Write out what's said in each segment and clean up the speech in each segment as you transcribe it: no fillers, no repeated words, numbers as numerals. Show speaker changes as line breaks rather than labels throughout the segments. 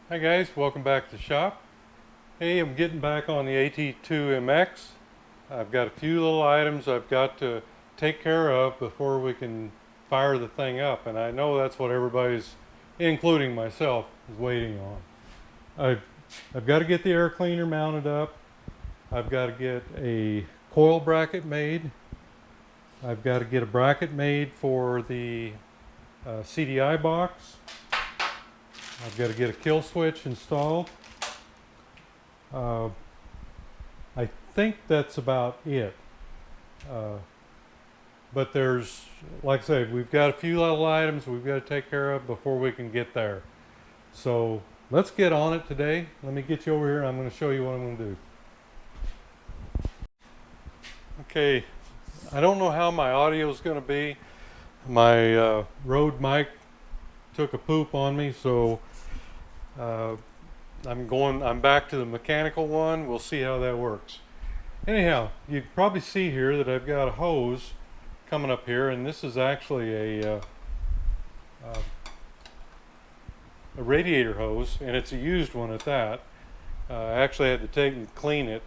Hi guys, welcome back to the shop. Hey, I'm getting back on the AT-2 MX. I've got a few little items I've got to take care of before we can fire the thing up, and I know that's what everybody's, including myself, is waiting on. I've got to get the air cleaner mounted up. I've got to get a coil bracket made. I've got to get a bracket made for the CDI box. I've got to get a kill switch installed. I think that's about it. But there's, like I said, we've got a few little items we've got to take care of before we can get there. So let's get on it today. Let me get you over here and I'm going to show you what I'm going to do. Okay, I don't know how my audio is going to be. My Rode mic took a poop on me, so I'm back to the mechanical one. We'll see how that works. Anyhow, you can probably see here that I've got a hose coming up here, and this is actually a radiator hose, and it's a used one at that. I actually had to take and clean it,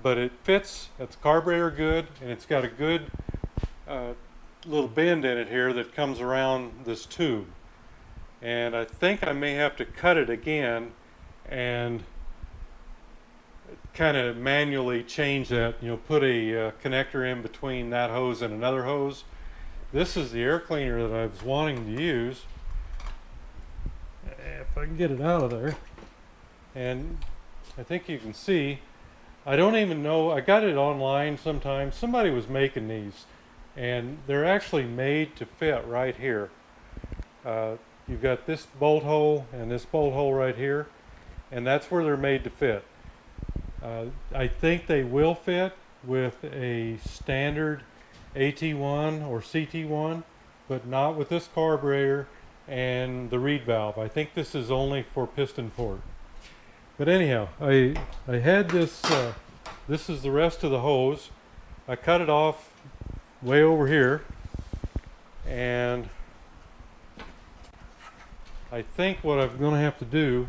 but it fits. It's carburetor good, and it's got a good little bend in it here that comes around this tube. And I think I may have to cut it again and kind of manually change that, put a connector in between that hose and another hose. This is the air cleaner that I was wanting to use, if I can get it out of there. And I think you can see, I don't even know, I got it online sometime. Somebody was making these, and they're actually made to fit right here. You've got this bolt hole and this bolt hole right here, and that's where they're made to fit. I think they will fit with a standard AT1 or CT1, but not with this carburetor and the reed valve. I think this is only for piston port. But anyhow, I had this, this is the rest of the hose. I cut it off way over here, and I think what I'm going to have to do,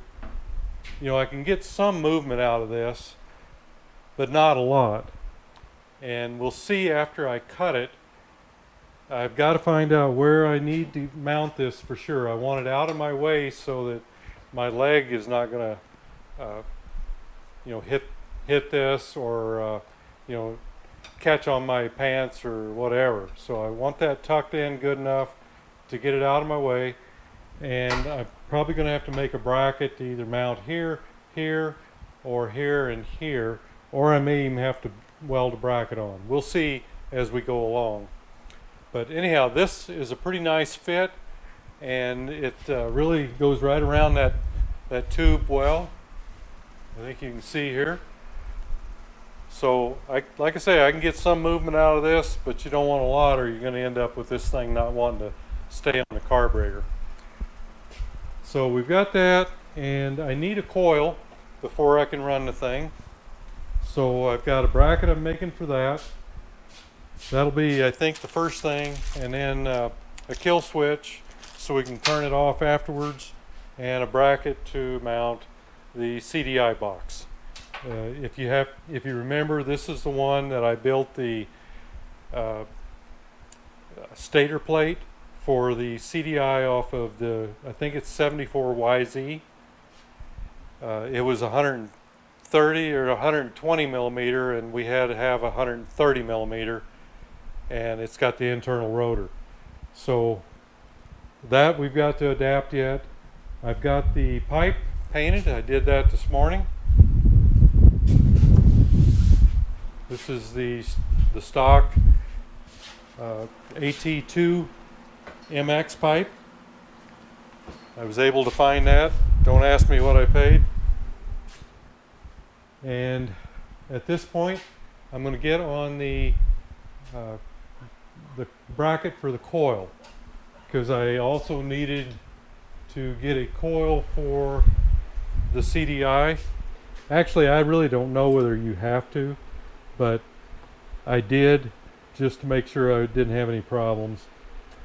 I can get some movement out of this, but not a lot. And we'll see after I cut it. I've got to find out where I need to mount this for sure. I want it out of my way so that my leg is not going to, hit this or, catch on my pants or whatever. So I want that tucked in good enough to get it out of my way. And I'm probably going to have to make a bracket to either mount here, here, or here and here, or I may even have to weld a bracket on. We'll see as we go along. But anyhow, this is a pretty nice fit, and it really goes right around that tube well. I think you can see here. So, like I say, I can get some movement out of this, but you don't want a lot, or you're going to end up with this thing not wanting to stay on the carburetor. So we've got that, and I need a coil before I can run the thing. So I've got a bracket I'm making for that. That'll be, I think, the first thing, and then a kill switch so we can turn it off afterwards, and a bracket to mount the CDI box. If you remember, this is the one that I built the stator plate for the CDI off of the, I think it's 74 YZ. It was 130 or 120 millimeter, and we had to have 130 millimeter, and it's got the internal rotor. So that we've got to adapt yet. I've got the pipe painted. I did that this morning. This is the stock AT-2 MX pipe. I was able to find that. Don't ask me what I paid. And at this point, I'm going to get on the bracket for the coil, because I also needed to get a coil for the CDI. Actually, I really don't know whether you have to, but I did just to make sure I didn't have any problems.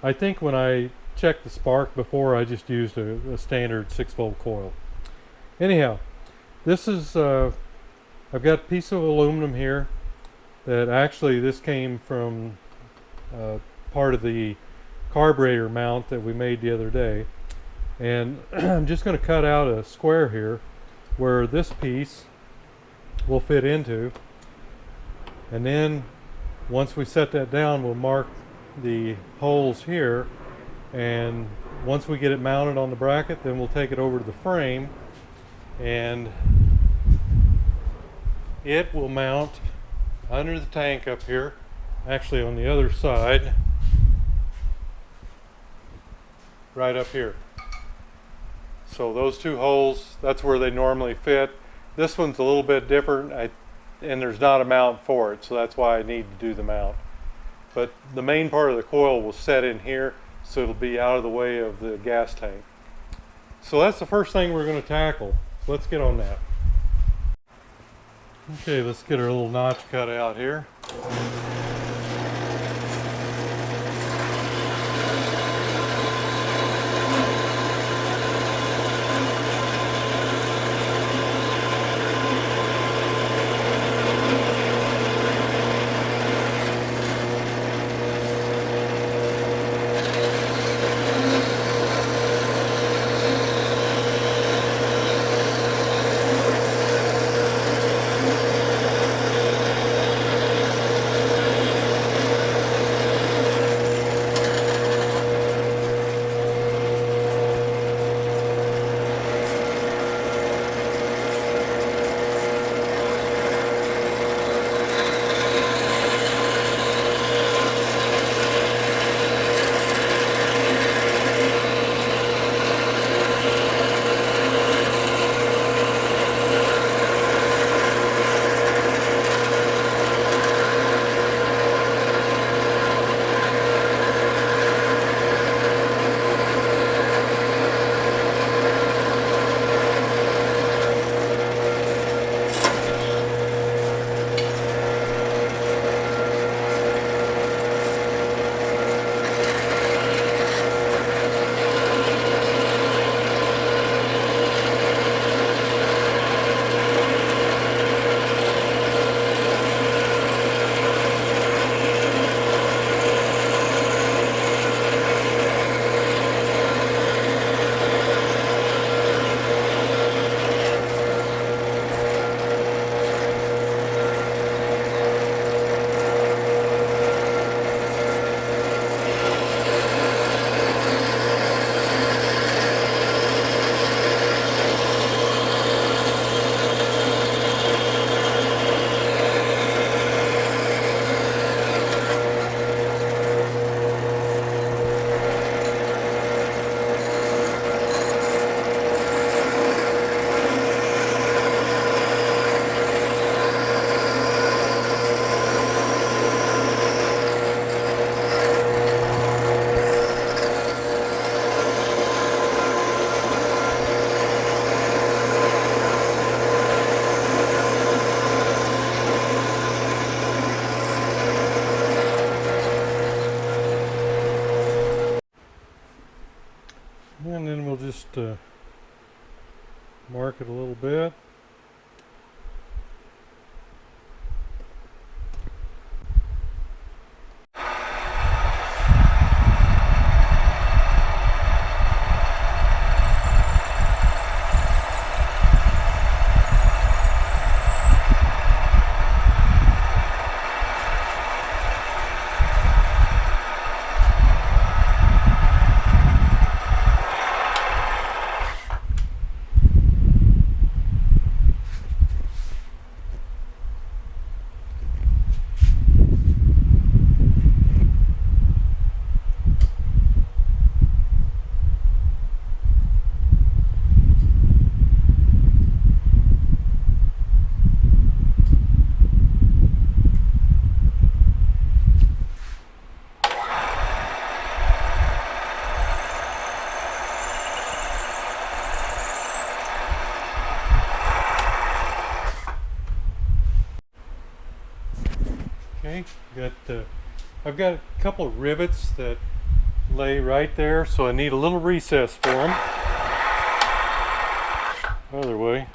I think when I checked the spark before, I just used a standard 6-volt coil. Anyhow, this is I've got a piece of aluminum here that actually this came from part of the carburetor mount that we made the other day, and I'm just going to cut out a square here where this piece will fit into, and then once we set that down we'll mark the holes here, and once we get it mounted on the bracket then we'll take it over to the frame and it will mount under the tank up here, actually on the other side, right up here. So those two holes, that's where they normally fit. This one's a little bit different, and there's not a mount for it, so that's why I need to do the mount. But the main part of the coil will set in here, so it'll be out of the way of the gas tank. So that's the first thing we're going to tackle. Let's get on that. Okay, let's get our little notch cut out here. And then we'll just mark it a little bit. Okay, I've got a couple of rivets that lay right there, so I need a little recess for them. Other way.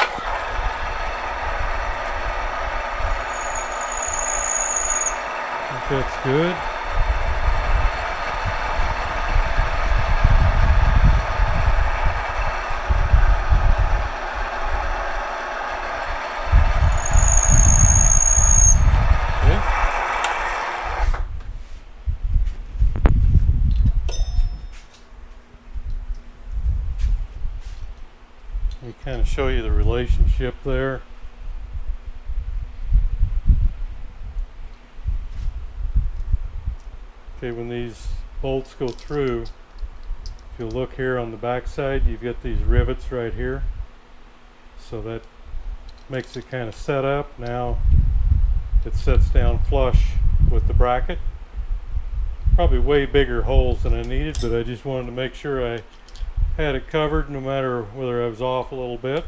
I think that's good. Let me kind of show you the relationship there. Okay, when these bolts go through, if you look here on the back side, you've got these rivets right here. So that makes it kind of set up. Now it sets down flush with the bracket. Probably way bigger holes than I needed, but I just wanted to make sure I had it covered no matter whether I was off a little bit.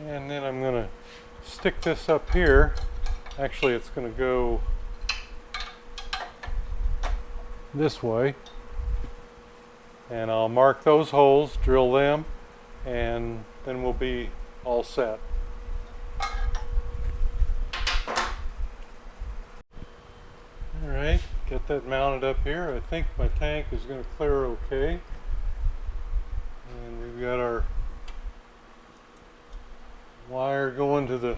And then I'm going to stick this up here. Actually, it's going to go this way. And I'll mark those holes, drill them, and then we'll be all set. Alright, get that mounted up here. I think my tank is going to clear okay. And we've got our wire going to the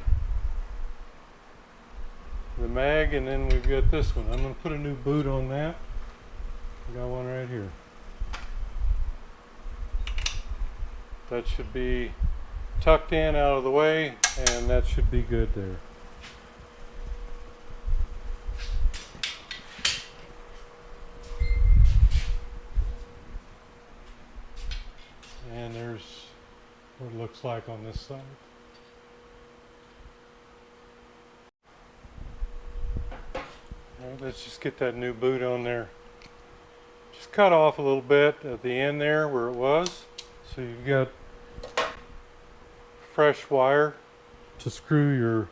mag, and then we've got this one. I'm going to put a new boot on that. I got one right here. That should be tucked in out of the way, and that should be good there. And there's what it looks like on this side. Alright, let's just get that new boot on there. Just cut off a little bit at the end there where it was. So you've got fresh wire to screw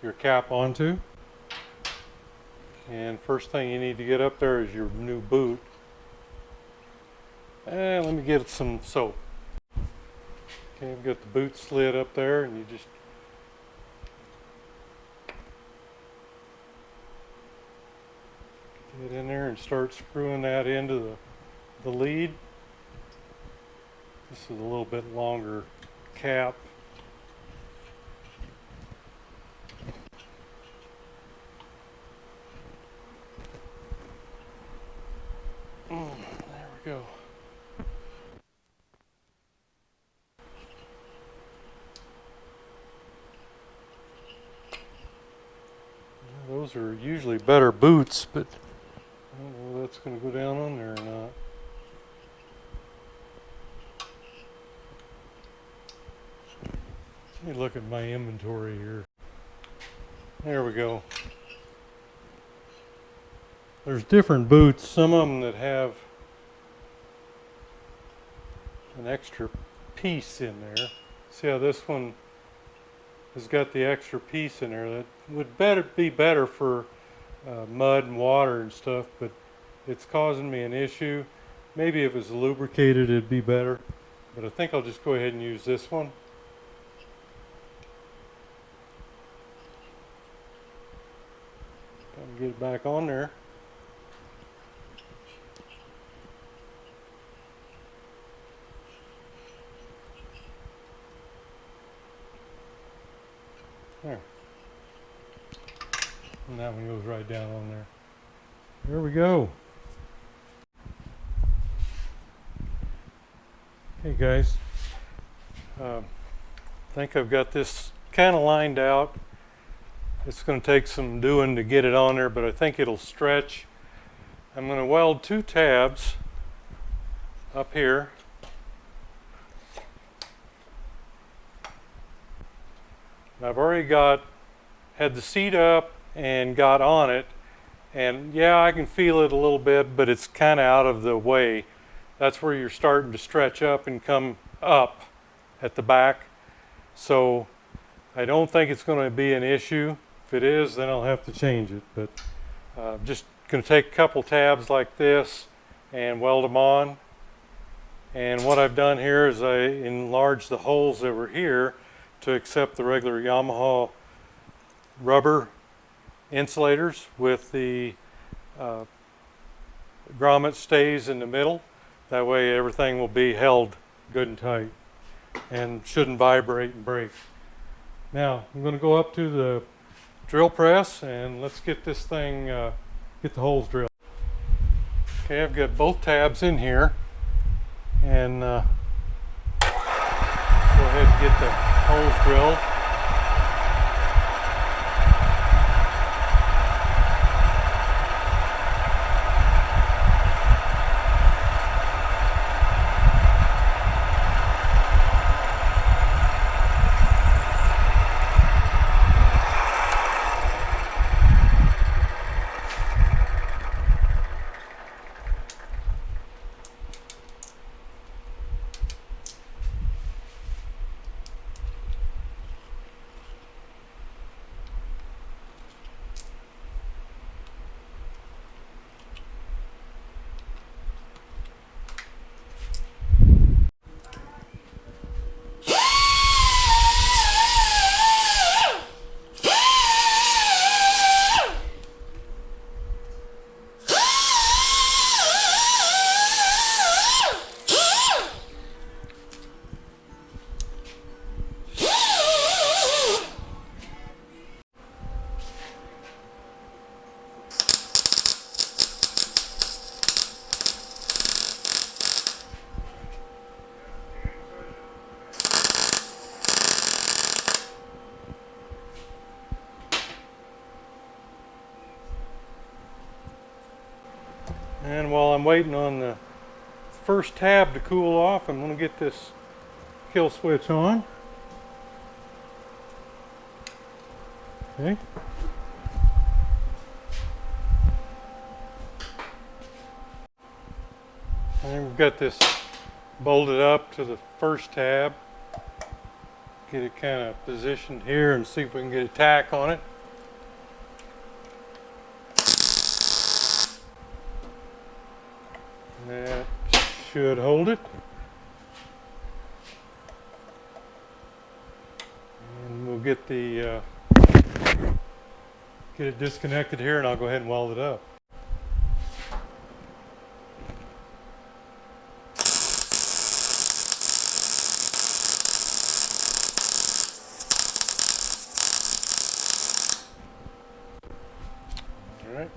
your cap onto. And first thing you need to get up there is your new boot. And let me get some soap. Okay, I've got the boot slid up there, and you just get in there and start screwing that into the lead. This is a little bit longer cap. There we go. Those are usually better boots, but I don't know if that's going to go down on there or not. Let me look at my inventory here. There we go. There's different boots, some of them that have an extra piece in there. See how this one has got the extra piece in there? That would be better for mud and water and stuff, but it's causing me an issue. Maybe if it was lubricated it'd be better, but I think I'll just go ahead and use this one. Get it back on there. There. And that one goes right down on there. There we go. Hey guys, I think I've got this kind of lined out. It's going to take some doing to get it on there, but I think it'll stretch. I'm going to weld 2 tabs up here. I've already had the seat up and got on it, and yeah, I can feel it a little bit, but it's kind of out of the way. That's where you're starting to stretch up and come up at the back. So I don't think it's going to be an issue. If it is, then I'll have to change it, but just going to take a couple tabs like this and weld them on, And what I've done here is I enlarged the holes that were here to accept the regular Yamaha rubber insulators with the grommet stays in the middle. That way everything will be held good and tight and shouldn't vibrate and break. Now I'm going to go up to the drill press and let's get this thing, get the holes drilled. Okay, I've got both tabs in here, and go ahead and get the holes drilled. And while I'm waiting on the first tab to cool off, I'm going to get this kill switch on. Okay. And we've got this bolted up to the first tab. Get it kind of positioned here and see if we can get a tack on it. That should hold it. And we'll get the get it disconnected here, and I'll go ahead and weld it up. All right.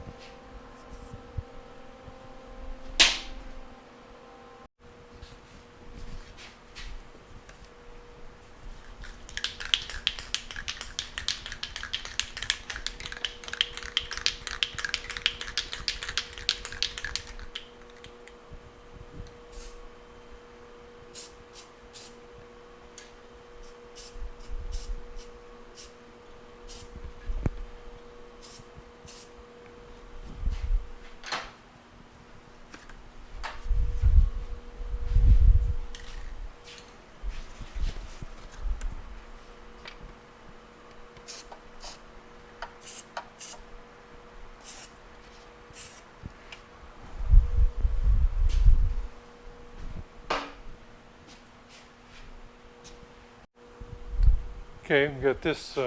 Okay, we've got this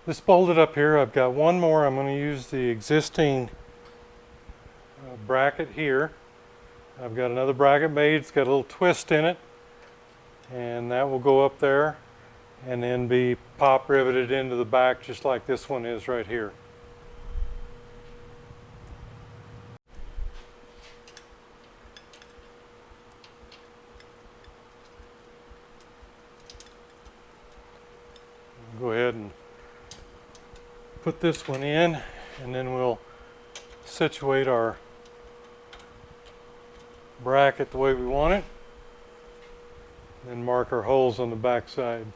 this bolted up here. I've got one more. I'm going to use the existing bracket here. I've got another bracket made. It's got a little twist in it, and that will go up there and then be pop riveted into the back just like this one is right here. Go ahead and put this one in, and then we'll situate our bracket the way we want it, and mark our holes on the back side.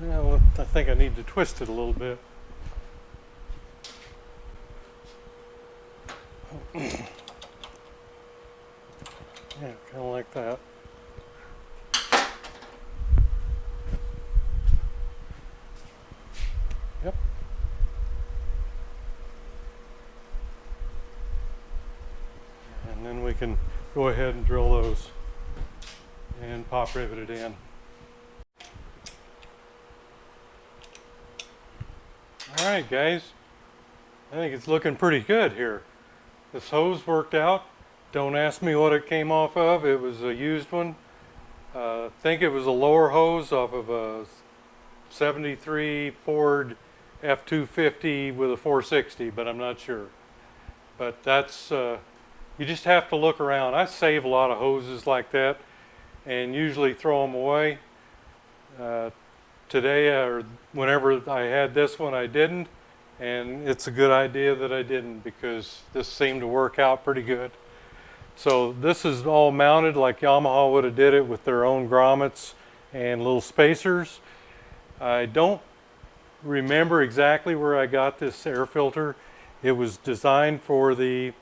Well, I think I need to twist it a little bit. Yeah, kind of like that. we can go ahead and drill those and pop rivet it in. All right, guys, I think it's looking pretty good here. This hose worked out. Don't ask me what it came off of. It was a used one. I think it was a lower hose off of a 73 Ford F-250 with a 460, but I'm not sure. But that's, you just have to look around. I save a lot of hoses like that and usually throw them away. Today, or whenever I had this one, I didn't. And it's a good idea that I didn't, because this seemed to work out pretty good. So this is all mounted like Yamaha would have did it, with their own grommets and little spacers. I don't remember exactly where I got this air filter. It was designed for the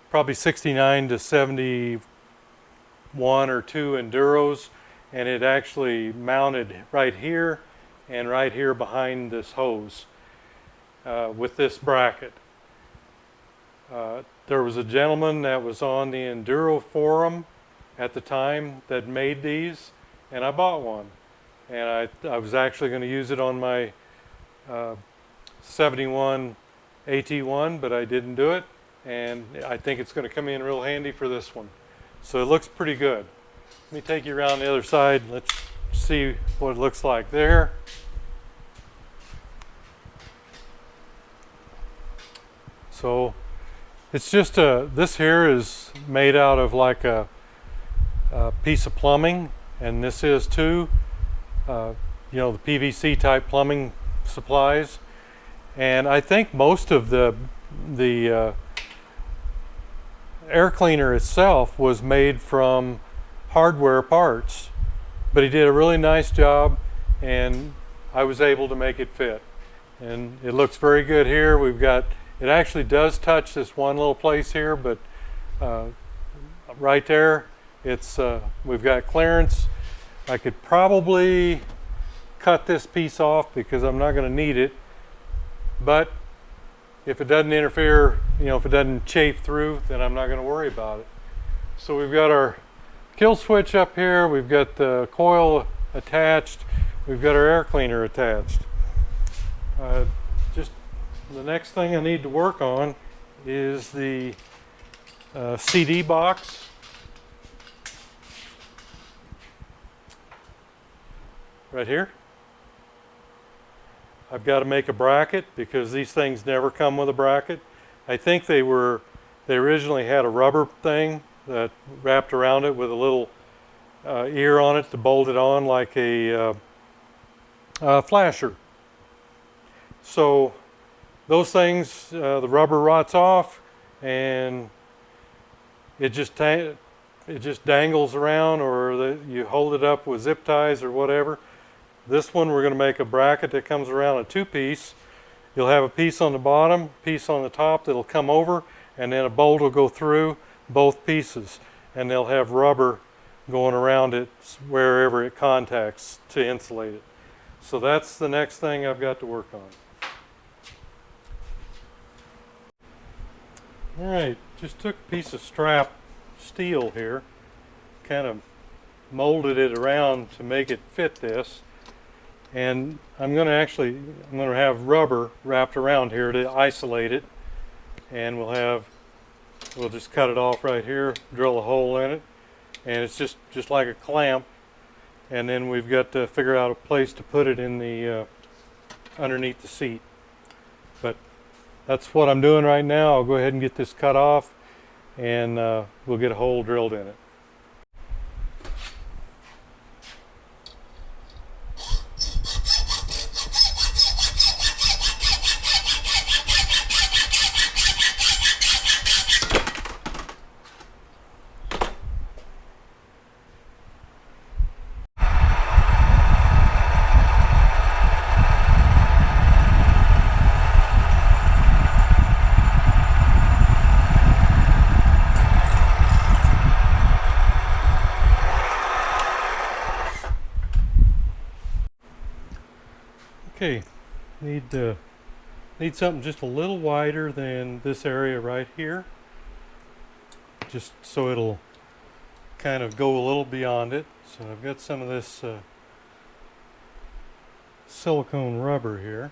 probably 69 to 71 or 2 Enduros, and it actually mounted right here and right here behind this hose with this bracket. There was a gentleman that was on the Enduro forum at the time that made these, and I bought one. And I was actually going to use it on my 71 AT-1, but I didn't do it. And I think it's going to come in real handy for this one. So it looks pretty good. Let me take you around the other side. Let's see what it looks like there. So it's just this here is made out of like a piece of plumbing, and this is too. You know, the PVC type plumbing supplies. And I think most of the air cleaner itself was made from hardware parts, but he did a really nice job, and I was able to make it fit. And it looks very good here. We've got, it actually does touch this one little place here, but right there, it's we've got clearance. I could probably cut this piece off because I'm not going to need it, but if it doesn't interfere, you know, if it doesn't chafe through, then I'm not going to worry about it. So we've got our kill switch up here, we've got the coil attached, we've got our air cleaner attached. Just the next thing I need to work on is the CD box. Right here. I've got to make a bracket because these things never come with a bracket. I think they originally had a rubber thing that wrapped around it with a little ear on it to bolt it on like a flasher. So those things, the rubber rots off and it just dangles around, or you hold it up with zip ties or whatever. This one we're going to make a bracket that comes around a 2-piece. You'll have a piece on the bottom, piece on the top that'll come over, and then a bolt will go through both pieces, and they'll have rubber going around it wherever it contacts to insulate it. So that's the next thing I've got to work on. All right, just took a piece of strap steel here, kind of molded it around to make it fit this. And I'm going to have rubber wrapped around here to isolate it, and we'll just cut it off right here, drill a hole in it, and it's just like a clamp. And then we've got to figure out a place to put it in the underneath the seat. But that's what I'm doing right now. I'll go ahead and get this cut off, and we'll get a hole drilled in it. Okay, need something just a little wider than this area right here. just so it'll kind of go a little beyond it. So I've got some of this silicone rubber here.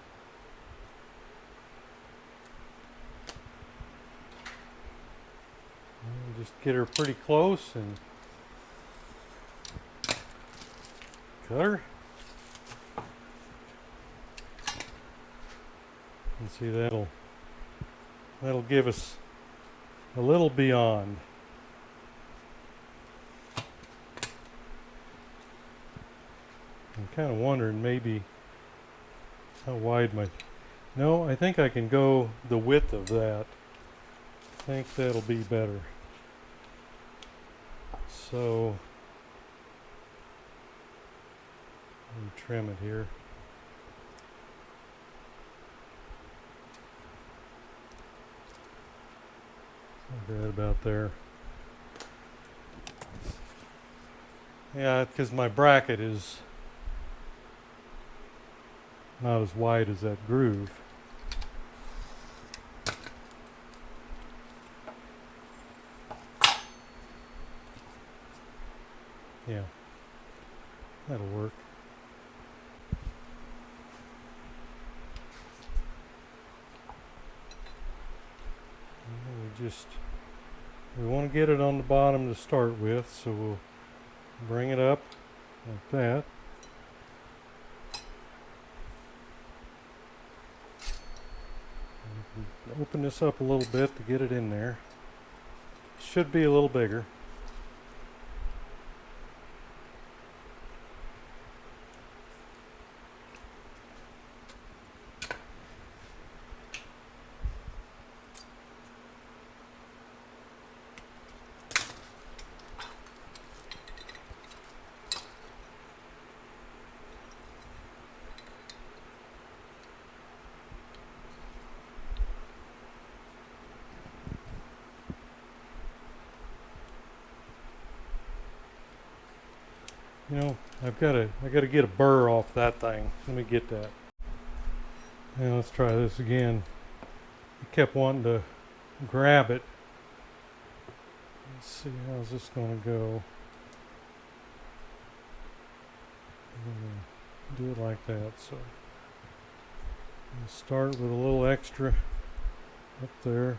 And just get her pretty close and cut her. And see, that'll give us a little beyond. I'm kind of wondering maybe how wide no, I think I can go the width of that. I think that'll be better. So let me trim it here. Right about there. Yeah, because my bracket is not as wide as that groove. Yeah, that'll work. We want to get it on the bottom to start with, so we'll bring it up like that. Open this up a little bit to get it in there. Should be a little bigger. You know, I gotta get a burr off that thing. Let me get that. Now let's try this again. I kept wanting to grab it. Let's see, how's this gonna go? I'm gonna do it like that. So I'll start with a little extra up there.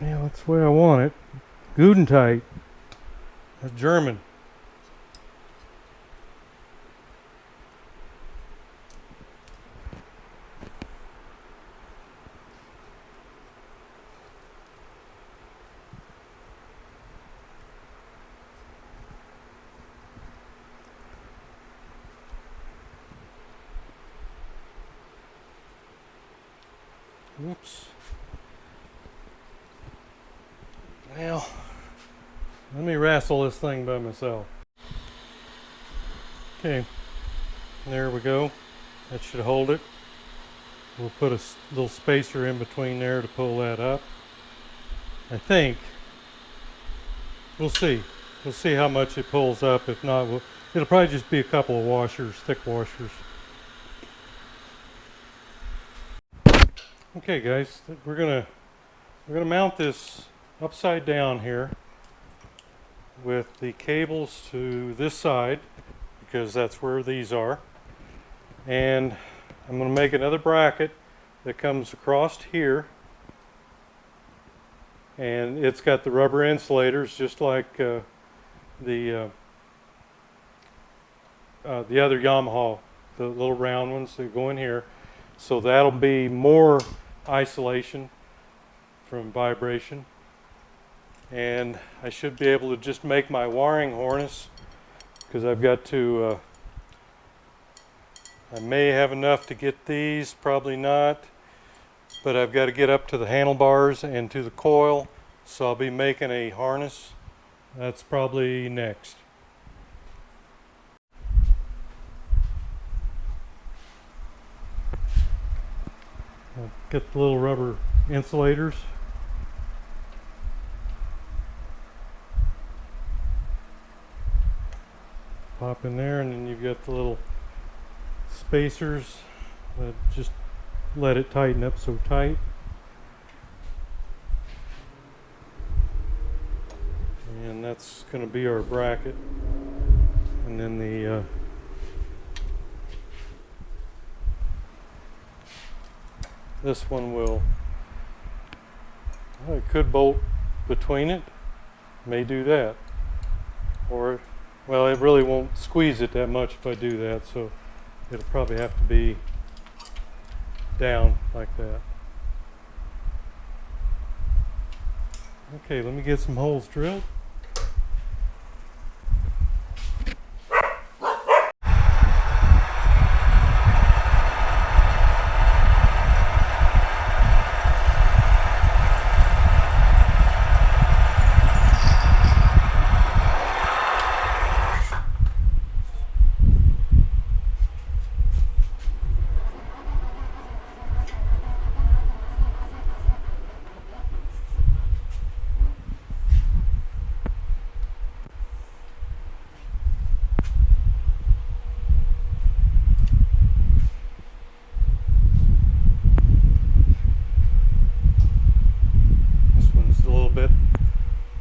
Yeah, that's the way I want it. Good and tight. That's German. Whoops. Well, let me wrestle this thing by myself. Okay, there we go. That should hold it. We'll put a little spacer in between there to pull that up. I think. We'll see. We'll see how much it pulls up. If not, it'll probably just be a couple of washers, thick washers. Okay, guys, we're gonna mount this upside down here with the cables to this side because that's where these are, and I'm going to make another bracket that comes across here, and it's got the rubber insulators just like the other Yamaha, the little round ones that go in here, so that'll be more isolation from vibration. And I should be able to just make my wiring harness because I've got to I may have enough to get these, probably not, but I've got to get up to the handlebars and to the coil, so I'll be making a harness. That's probably next. Get the little rubber insulators. Pop in there, and then you've got the little spacers that just let it tighten up so tight. And that's going to be our bracket. And then the this one will, well, it could bolt between it, may do that, or, well, it really won't squeeze it that much if I do that, so it'll probably have to be down like that. Okay, let me get some holes drilled.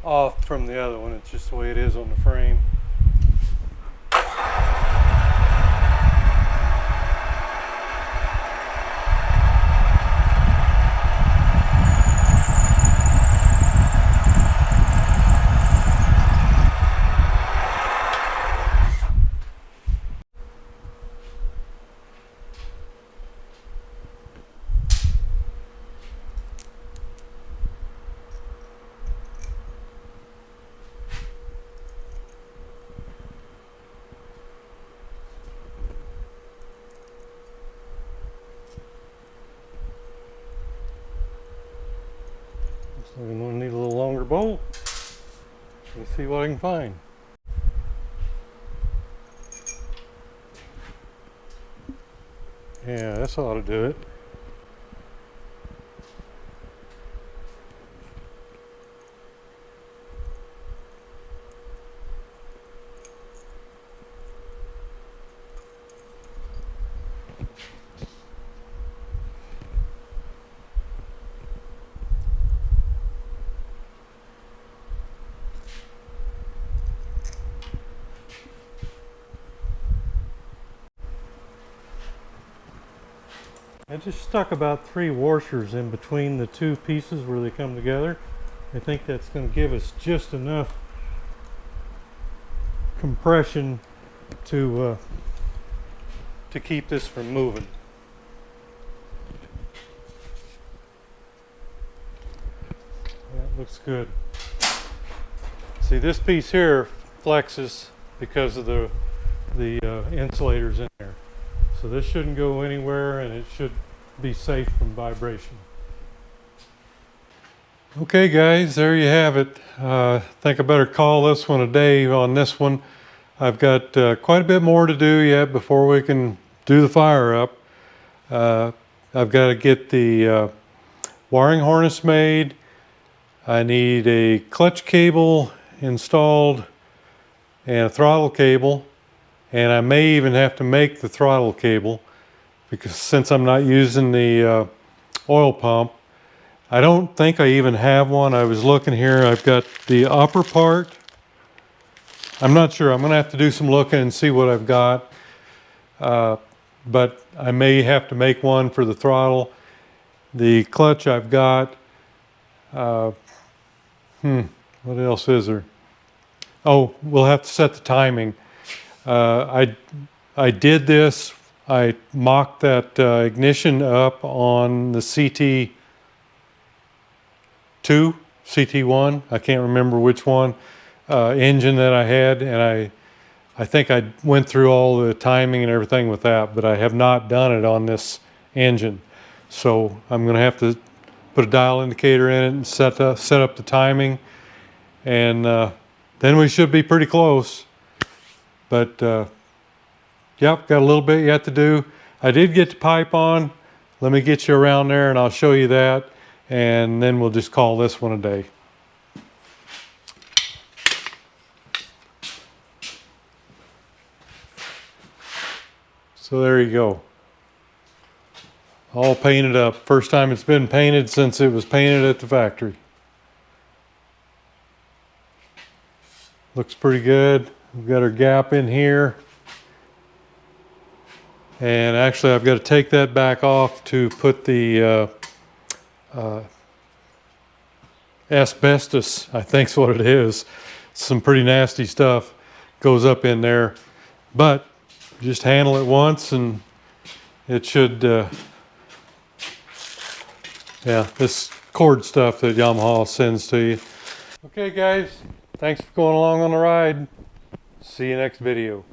Off from the other one, it's just the way it is on the frame. So I'm going to need a little longer bolt. Let's see what I can find. Yeah, this ought to do it. I just stuck about 3 washers in between the 2 pieces where they come together. I think that's going to give us just enough compression to keep this from moving. That looks good. See, this piece here flexes because of the insulators in there. So this shouldn't go anywhere, and it should be safe from vibration. Okay guys, there you have it. I think I better call this one a day on this one. I've got quite a bit more to do yet before we can do the fire up. I've got to get the wiring harness made. I need a clutch cable installed and a throttle cable. And I may even have to make the throttle cable, because since I'm not using the oil pump. I don't think I even have one. I was looking here, I've got the upper part. I'm not sure, I'm gonna have to do some looking and see what I've got. But I may have to make one for the throttle. The clutch I've got. What else is there? Oh, we'll have to set the timing. I did this, I mocked that ignition up on the CT2, CT1, I can't remember which one, engine that I had, and I think I went through all the timing and everything with that, but I have not done it on this engine. So I'm going to have to put a dial indicator in it and set up the timing, and then we should be pretty close. But yep, got a little bit yet to do. I did get the pipe on. let me get you around there and I'll show you that, and then we'll just call this one a day. So there you go. All painted up. First time it's been painted since it was painted at the factory. Looks pretty good. We've got our gap in here. And actually I've got to take that back off to put the asbestos, I think's what it is. Some pretty nasty stuff goes up in there. But just handle it once and it should, yeah, this cord stuff that Yamaha sends to you. Okay guys, thanks for going along on the ride. See you next video.